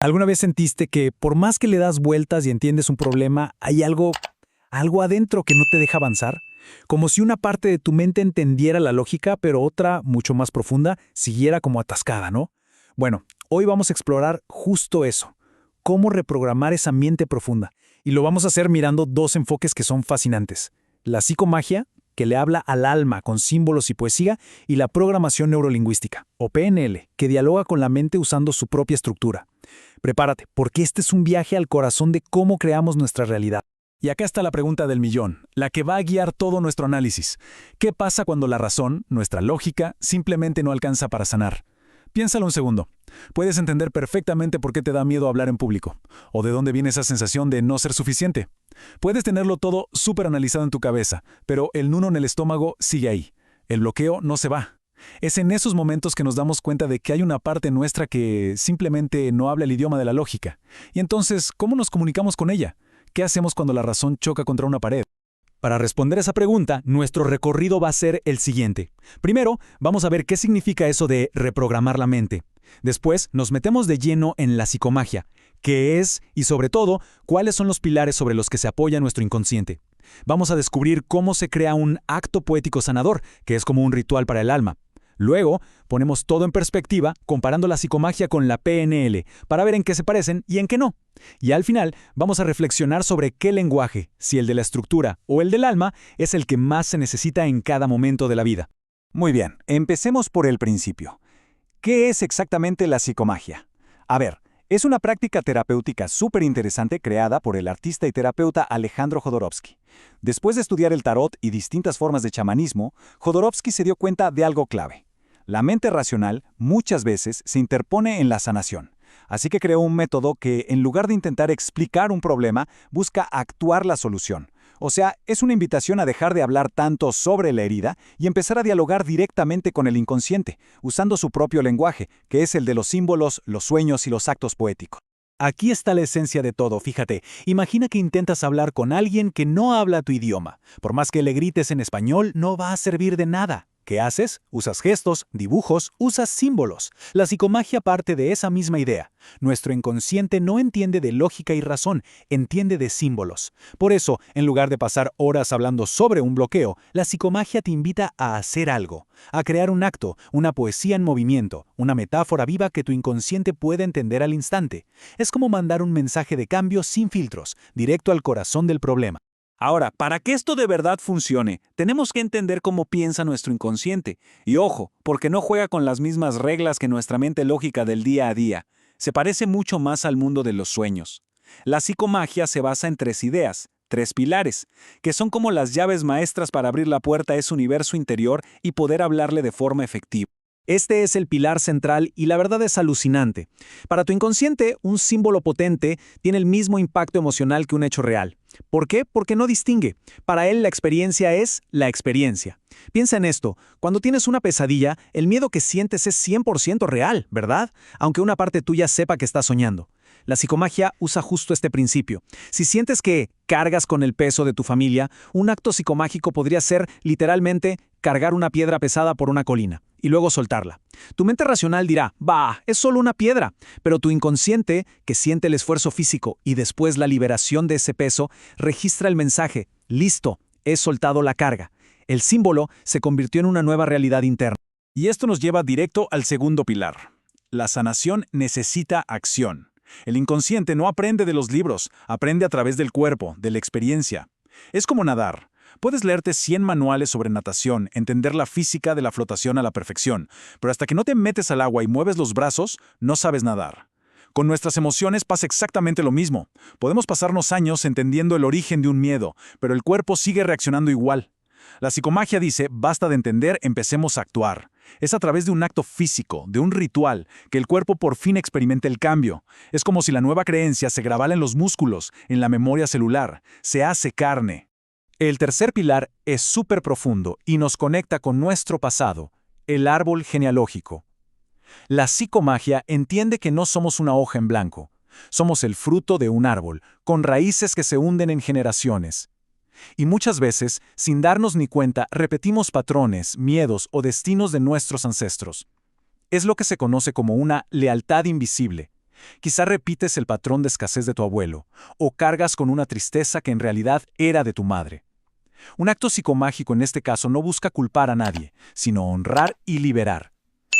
¿Alguna vez sentiste que por más que le das vueltas y entiendes un problema, hay algo adentro que no te deja avanzar? Como si una parte de tu mente entendiera la lógica, pero otra, mucho más profunda, siguiera como atascada, ¿no? Bueno, hoy vamos a explorar justo eso, cómo reprogramar esa mente profunda. Y lo vamos a hacer mirando dos enfoques que son fascinantes. La psicomagia, que le habla al alma con símbolos y poesía, y la programación neurolingüística, o PNL, que dialoga con la mente usando su propia estructura. Prepárate, porque este es un viaje al corazón de cómo creamos nuestra realidad. Y acá está la pregunta del millón, la que va a guiar todo nuestro análisis. ¿Qué pasa cuando la razón, nuestra lógica, simplemente no alcanza para sanar? Piénsalo un segundo. Puedes entender perfectamente por qué te da miedo hablar en público, o de dónde viene esa sensación de no ser suficiente. Puedes tenerlo todo súper analizado en tu cabeza, pero el nudo en el estómago sigue ahí. El bloqueo no se va. Es en esos momentos que nos damos cuenta de que hay una parte nuestra que simplemente no habla el idioma de la lógica. Y entonces, ¿cómo nos comunicamos con ella? ¿Qué hacemos cuando la razón choca contra una pared? Para responder esa pregunta, nuestro recorrido va a ser el siguiente. Primero, vamos a ver qué significa eso de reprogramar la mente. Después, nos metemos de lleno en la psicomagia, qué es y, sobre todo, cuáles son los pilares sobre los que se apoya nuestro inconsciente. Vamos a descubrir cómo se crea un acto poético sanador, que es como un ritual para el alma. Luego, ponemos todo en perspectiva, comparando la psicomagia con la PNL, para ver en qué se parecen y en qué no. Y al final, vamos a reflexionar sobre qué lenguaje, si el de la estructura o el del alma, es el que más se necesita en cada momento de la vida. Muy bien, empecemos por el principio. ¿Qué es exactamente la psicomagia? A ver, es una práctica terapéutica súper interesante creada por el artista y terapeuta Alejandro Jodorowsky. Después de estudiar el tarot y distintas formas de chamanismo, Jodorowsky se dio cuenta de algo clave. La mente racional muchas veces se interpone en la sanación. Así que creó un método que, en lugar de intentar explicar un problema, busca actuar la solución. O sea, es una invitación a dejar de hablar tanto sobre la herida y empezar a dialogar directamente con el inconsciente, usando su propio lenguaje, que es el de los símbolos, los sueños y los actos poéticos. Aquí está la esencia de todo, fíjate. Imagina que intentas hablar con alguien que no habla tu idioma. Por más que le grites en español, no va a servir de nada. ¿Qué haces? Usas gestos, dibujos, usas símbolos. La psicomagia parte de esa misma idea. Nuestro inconsciente no entiende de lógica y razón, entiende de símbolos. Por eso, en lugar de pasar horas hablando sobre un bloqueo, la psicomagia te invita a hacer algo, a crear un acto, una poesía en movimiento, una metáfora viva que tu inconsciente puede entender al instante. Es como mandar un mensaje de cambio sin filtros, directo al corazón del problema. Ahora, para que esto de verdad funcione, tenemos que entender cómo piensa nuestro inconsciente. Y ojo, porque no juega con las mismas reglas que nuestra mente lógica del día a día. Se parece mucho más al mundo de los sueños. La psicomagia se basa en tres ideas, tres pilares, que son como las llaves maestras para abrir la puerta a ese universo interior y poder hablarle de forma efectiva. Este es el pilar central y la verdad es alucinante. Para tu inconsciente, un símbolo potente tiene el mismo impacto emocional que un hecho real. ¿Por qué? Porque no distingue. Para él la experiencia es la experiencia. Piensa en esto, cuando tienes una pesadilla, el miedo que sientes es 100% real, ¿verdad? Aunque una parte tuya sepa que estás soñando. La psicomagia usa justo este principio. Si sientes que cargas con el peso de tu familia, un acto psicomágico podría ser, literalmente, cargar una piedra pesada por una colina y luego soltarla. Tu mente racional dirá, bah, es solo una piedra, pero tu inconsciente, que siente el esfuerzo físico y después la liberación de ese peso, registra el mensaje, listo, he soltado la carga. El símbolo se convirtió en una nueva realidad interna. Y esto nos lleva directo al segundo pilar. La sanación necesita acción. El inconsciente no aprende de los libros, aprende a través del cuerpo, de la experiencia. Es como nadar. Puedes leerte 100 manuales sobre natación, entender la física de la flotación a la perfección, pero hasta que no te metes al agua y mueves los brazos, no sabes nadar. Con nuestras emociones pasa exactamente lo mismo. Podemos pasarnos años entendiendo el origen de un miedo, pero el cuerpo sigue reaccionando igual. La psicomagia dice, basta de entender, empecemos a actuar. Es a través de un acto físico, de un ritual, que el cuerpo por fin experimenta el cambio. Es como si la nueva creencia se grabara en los músculos, en la memoria celular, se hace carne. El tercer pilar es súper profundo y nos conecta con nuestro pasado, el árbol genealógico. La psicomagia entiende que no somos una hoja en blanco. Somos el fruto de un árbol, con raíces que se hunden en generaciones. Y muchas veces, sin darnos ni cuenta, repetimos patrones, miedos o destinos de nuestros ancestros. Es lo que se conoce como una lealtad invisible. Quizá repites el patrón de escasez de tu abuelo, o cargas con una tristeza que en realidad era de tu madre. Un acto psicomágico en este caso no busca culpar a nadie, sino honrar y liberar.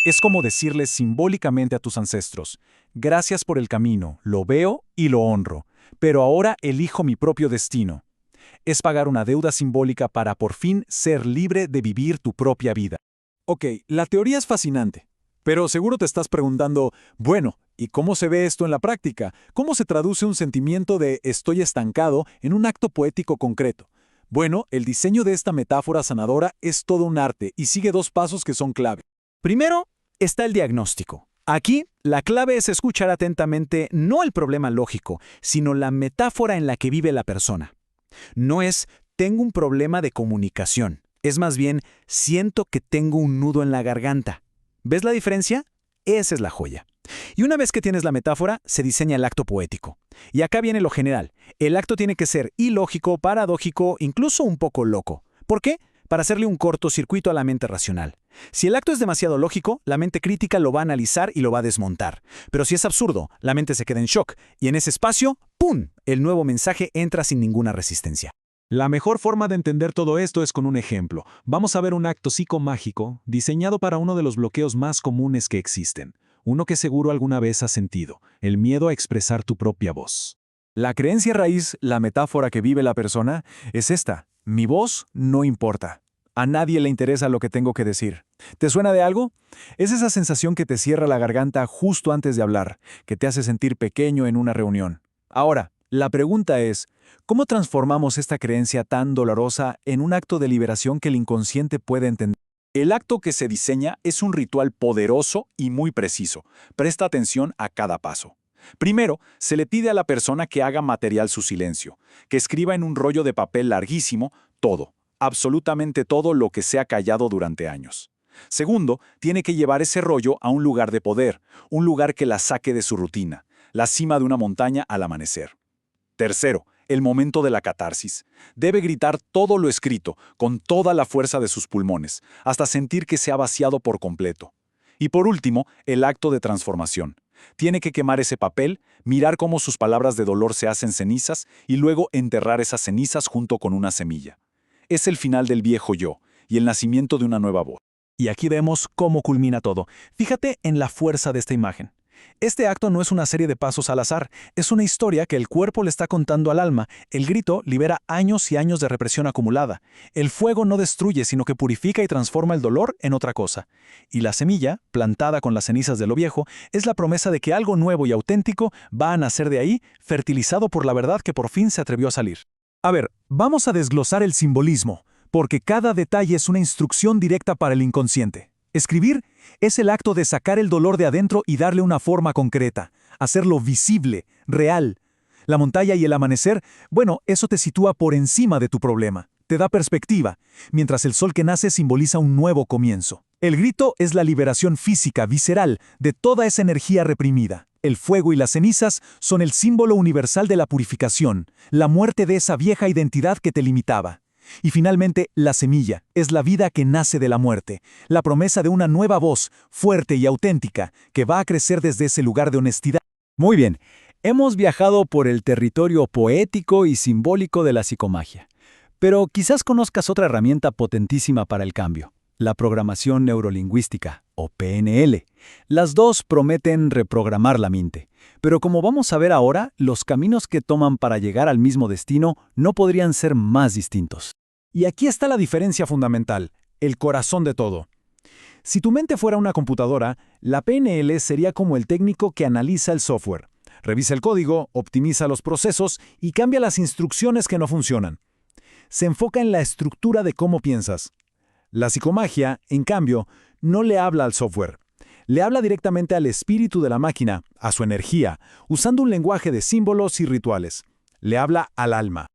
Es como decirles simbólicamente a tus ancestros: gracias por el camino, lo veo y lo honro, pero ahora elijo mi propio destino. Es pagar una deuda simbólica para por fin ser libre de vivir tu propia vida. Ok, la teoría es fascinante, pero seguro te estás preguntando, bueno, ¿y cómo se ve esto en la práctica? ¿Cómo se traduce un sentimiento de estoy estancado en un acto poético concreto? Bueno, el diseño de esta metáfora sanadora es todo un arte y sigue dos pasos que son clave. Primero, está el diagnóstico. Aquí, la clave es escuchar atentamente no el problema lógico, sino la metáfora en la que vive la persona. No es tengo un problema de comunicación, es más bien siento que tengo un nudo en la garganta. ¿Ves la diferencia? Esa es la joya. Y una vez que tienes la metáfora, se diseña el acto poético. Y acá viene lo general. El acto tiene que ser ilógico, paradójico, incluso un poco loco. ¿Por qué? Para hacerle un cortocircuito a la mente racional. Si el acto es demasiado lógico, la mente crítica lo va a analizar y lo va a desmontar. Pero si es absurdo, la mente se queda en shock. Y en ese espacio, ¡pum!, el nuevo mensaje entra sin ninguna resistencia. La mejor forma de entender todo esto es con un ejemplo. Vamos a ver un acto psicomágico diseñado para uno de los bloqueos más comunes que existen. Uno que seguro alguna vez has sentido, el miedo a expresar tu propia voz. La creencia raíz, la metáfora que vive la persona, es esta: mi voz no importa. A nadie le interesa lo que tengo que decir. ¿Te suena de algo? Es esa sensación que te cierra la garganta justo antes de hablar, que te hace sentir pequeño en una reunión. Ahora, la pregunta es, ¿cómo transformamos esta creencia tan dolorosa en un acto de liberación que el inconsciente puede entender? El acto que se diseña es un ritual poderoso y muy preciso. Presta atención a cada paso. Primero, se le pide a la persona que haga material su silencio, que escriba en un rollo de papel larguísimo todo, absolutamente todo lo que se ha callado durante años. Segundo, tiene que llevar ese rollo a un lugar de poder, un lugar que la saque de su rutina, la cima de una montaña al amanecer. Tercero, el momento de la catarsis. Debe gritar todo lo escrito, con toda la fuerza de sus pulmones, hasta sentir que se ha vaciado por completo. Y por último, el acto de transformación. Tiene que quemar ese papel, mirar cómo sus palabras de dolor se hacen cenizas y luego enterrar esas cenizas junto con una semilla. Es el final del viejo yo y el nacimiento de una nueva voz. Y aquí vemos cómo culmina todo. Fíjate en la fuerza de esta imagen. Este acto no es una serie de pasos al azar, es una historia que el cuerpo le está contando al alma. El grito libera años y años de represión acumulada. El fuego no destruye, sino que purifica y transforma el dolor en otra cosa. Y la semilla, plantada con las cenizas de lo viejo, es la promesa de que algo nuevo y auténtico va a nacer de ahí, fertilizado por la verdad que por fin se atrevió a salir. A ver, vamos a desglosar el simbolismo, porque cada detalle es una instrucción directa para el inconsciente. Escribir es el acto de sacar el dolor de adentro y darle una forma concreta, hacerlo visible, real. La montaña y el amanecer, bueno, eso te sitúa por encima de tu problema, te da perspectiva, mientras el sol que nace simboliza un nuevo comienzo. El grito es la liberación física, visceral, de toda esa energía reprimida. El fuego y las cenizas son el símbolo universal de la purificación, la muerte de esa vieja identidad que te limitaba. Y finalmente, la semilla es la vida que nace de la muerte, la promesa de una nueva voz, fuerte y auténtica, que va a crecer desde ese lugar de honestidad. Muy bien, hemos viajado por el territorio poético y simbólico de la psicomagia. Pero quizás conozcas otra herramienta potentísima para el cambio: la programación neurolingüística, o PNL. Las dos prometen reprogramar la mente. Pero como vamos a ver ahora, los caminos que toman para llegar al mismo destino no podrían ser más distintos. Y aquí está la diferencia fundamental, el corazón de todo. Si tu mente fuera una computadora, la PNL sería como el técnico que analiza el software, revisa el código, optimiza los procesos y cambia las instrucciones que no funcionan. Se enfoca en la estructura de cómo piensas. La psicomagia, en cambio, no le habla al software. Le habla directamente al espíritu de la máquina, a su energía, usando un lenguaje de símbolos y rituales. Le habla al alma.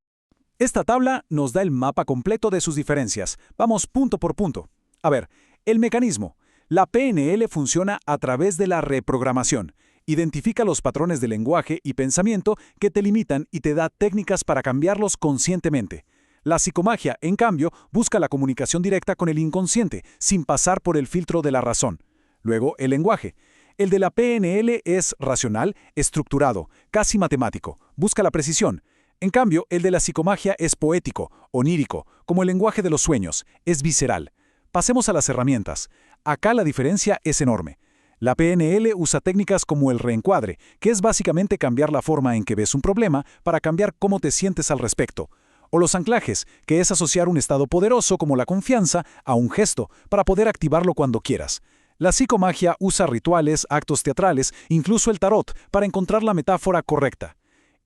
Esta tabla nos da el mapa completo de sus diferencias. Vamos punto por punto. A ver, el mecanismo. La PNL funciona a través de la reprogramación. Identifica los patrones de lenguaje y pensamiento que te limitan y te da técnicas para cambiarlos conscientemente. La psicomagia, en cambio, busca la comunicación directa con el inconsciente, sin pasar por el filtro de la razón. Luego, el lenguaje. El de la PNL es racional, estructurado, casi matemático, busca la precisión. En cambio, el de la psicomagia es poético, onírico, como el lenguaje de los sueños, es visceral. Pasemos a las herramientas. Acá la diferencia es enorme. La PNL usa técnicas como el reencuadre, que es básicamente cambiar la forma en que ves un problema para cambiar cómo te sientes al respecto. O los anclajes, que es asociar un estado poderoso como la confianza a un gesto, para poder activarlo cuando quieras. La psicomagia usa rituales, actos teatrales, incluso el tarot, para encontrar la metáfora correcta.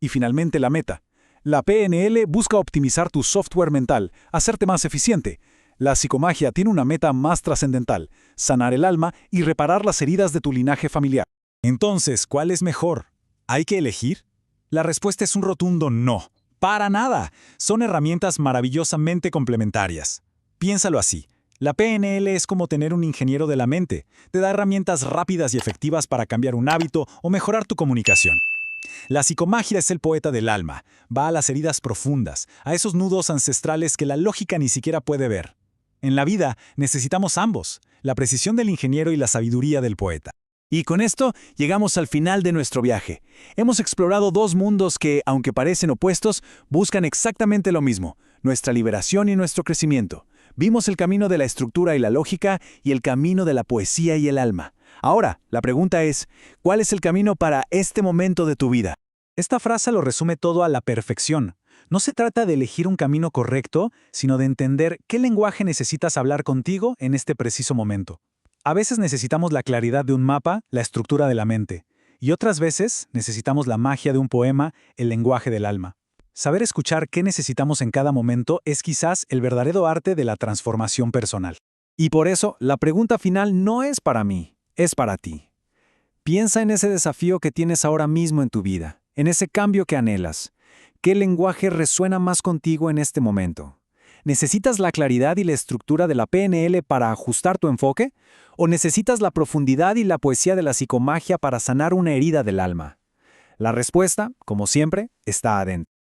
Y finalmente la meta. La PNL busca optimizar tu software mental, hacerte más eficiente. La psicomagia tiene una meta más trascendental, sanar el alma y reparar las heridas de tu linaje familiar. Entonces, ¿cuál es mejor? ¿Hay que elegir? La respuesta es un rotundo no. ¡Para nada! Son herramientas maravillosamente complementarias. Piénsalo así. La PNL es como tener un ingeniero de la mente. Te da herramientas rápidas y efectivas para cambiar un hábito o mejorar tu comunicación. La psicomagia es el poeta del alma. Va a las heridas profundas, a esos nudos ancestrales que la lógica ni siquiera puede ver. En la vida necesitamos ambos, la precisión del ingeniero y la sabiduría del poeta. Y con esto llegamos al final de nuestro viaje. Hemos explorado dos mundos que, aunque parecen opuestos, buscan exactamente lo mismo, nuestra liberación y nuestro crecimiento. Vimos el camino de la estructura y la lógica y el camino de la poesía y el alma. Ahora, la pregunta es, ¿cuál es el camino para este momento de tu vida? Esta frase lo resume todo a la perfección. No se trata de elegir un camino correcto, sino de entender qué lenguaje necesitas hablar contigo en este preciso momento. A veces necesitamos la claridad de un mapa, la estructura de la mente, y otras veces necesitamos la magia de un poema, el lenguaje del alma. Saber escuchar qué necesitamos en cada momento es quizás el verdadero arte de la transformación personal. Y por eso, la pregunta final no es para mí, es para ti. Piensa en ese desafío que tienes ahora mismo en tu vida, en ese cambio que anhelas. ¿Qué lenguaje resuena más contigo en este momento? ¿Necesitas la claridad y la estructura de la PNL para ajustar tu enfoque? ¿O necesitas la profundidad y la poesía de la psicomagia para sanar una herida del alma? La respuesta, como siempre, está adentro.